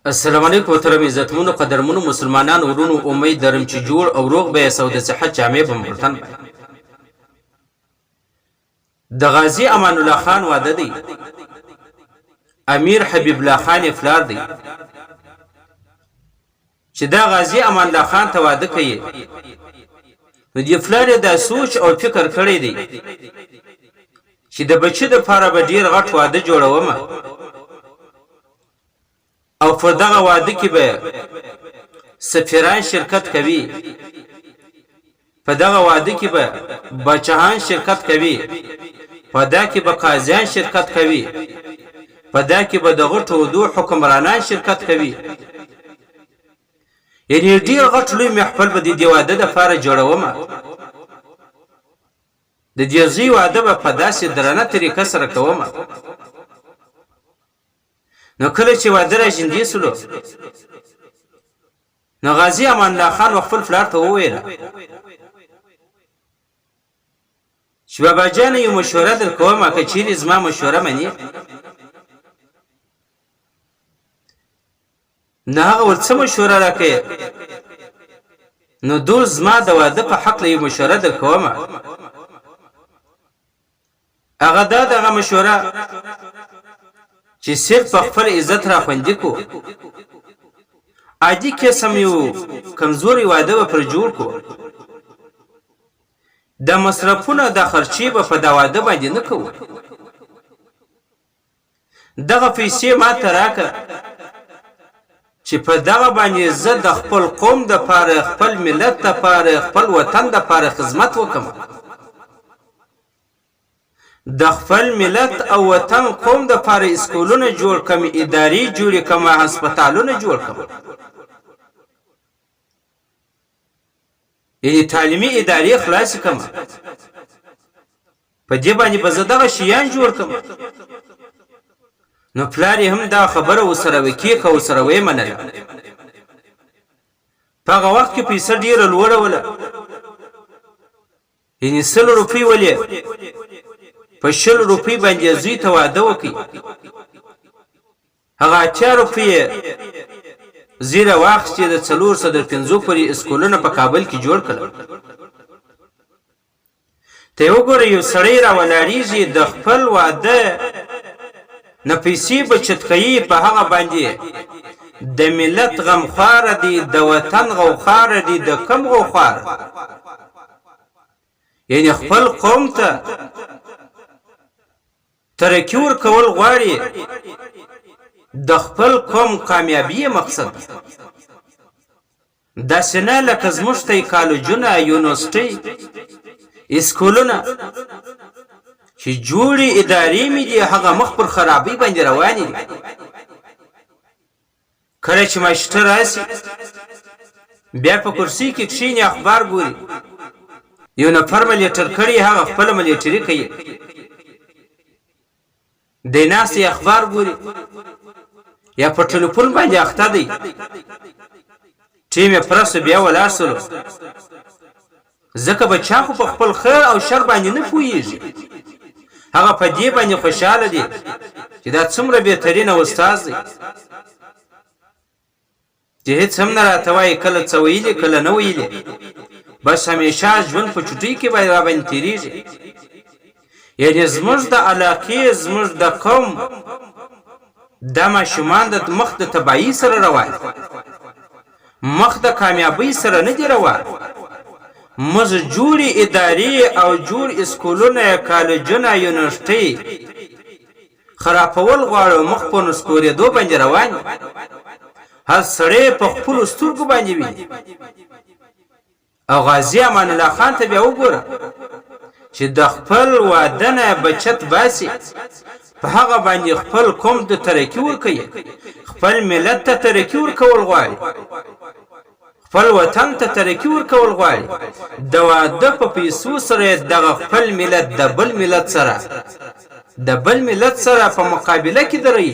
السلام علیکم محترم عزتمنو قدرمنو مسلمانانو ورونو امید لرم چې جوړ او روغ به یاست او د صحت جامې به مو وطن به د غازی امان الله خان واده دی امیر حبیب الله خان افلار دی چې دا غازی امان الله خان ته واده کوي نو د افلار د سوچ او فکر کړی دی چې د بچی د لپاره به ډیر غټ واده جوړوم او په دغه واده کې به سفیران شرکت کوي په دغه واده کې به بچهان شرکت کوي په دا کې به قاضیان شرکت کوي په دا کې به د غټو دو حکمرانان شرکت کوي یعنی ډیر غټ لوی محفل به د دې واده لپاره جوړوم د دې ځای واده به په داسې درنه طریقه سره کوم نو کله چې واده را ژوندي سولو نو غازی امان الله خان خپل پلار ته وویل چې بابا جان یو مشوره درکوم که چیرې زما مشوره مني نه هغه ورڅ مشوره راکړي نو دو زما د واده په حق له یو مشوره درکوم هغه دغه مشوره چې صرف خپل عزت را خوندې کو عادي قسم یو کمزوري واده پر جوړ کو د مصرفونه د خرچي په واده باندې نه کو دغه پیسې ما ته راکړه چې په دغه باندې زه د خپل قوم د پاره خپل ملت د پاره خپل وطن د پاره خدمت وکم د خپل ملت او وطن قوم د پاره اسکولونه جوړ کم اداري جوړ کم هسپتالونه جوړ کم یعنی تعلیمي اداري خلاص کم په دې باندې به زه دغه شیان جوړ کم نو پلار هم دا خبره وسره وکي کو سره وې منله په هغه وخت کې پیسې ډیره لوړه وله یعنی 100 روپۍ ولې په 100 روپۍ باندې زوی ته واده وکي هغه 4 روپۍ زیره واخستې د 450 پورې اسکولونه په کابل کې جوړ کړل ته وګوره یو سړی را ولاړیږي د خپل واده نه پیسې بچت کوي په هغه باندې د ملت غمخوار دي د وطن غوخار دي د کم غوخار یعنی خپل قوم ته ترقی ورکول غواړي د خپل قوم کامیابی مقصد دا سنه لکه زموږ ته کالجونه یونیورسيټي اسکولونه چې جوړي ادارې مې دي هغه مخ پر خرابي باندې رواني دي کله چې ماشټر راشي بیا په کرسي کې کښینی اخبار ګوري یو نفر ملیټر کړي هغه خپل ملیټري کوي د ناسي اخبار ګوري یا په ټلیفون باندې اخته دی ټیم پرس بیا ولاړ سره ځکه بچا خو په خپل خیر او شر باندې نه پوهیږي هغه په دې باندې خوشاله دي چې دا څومره بهترین استاد دی چې هیڅ هم نه راته وایي کله څه ویلي کله نه ویلي بس همیشه ژوند په چوټۍ کې باندې تیریږي یعنی زموږ د علاقې زموږ د قوم د ماشومان د مخ د تبعی سره روان مخ د کامیابی سره نه دی روان موږ جوړي ادارې او جوړ اسکولونه کالجونه یونیورسيټي خرابول غواړو مخ په نسکورې دو باندې روان هر سړی په خپل سترګو باندې وي او غازی امان الله خان ته بیا وګوره چې د خپل واده نه بچت باسي په هغه باندې خپل قوم ته ترقی ورکوي خپل ملت ته ترقی ورکول غواړي خپل وطن ته ترقی ورکول غواړي د واده په پیسو سره دغه خپل ملت د بل ملت سره په مقابله کې دري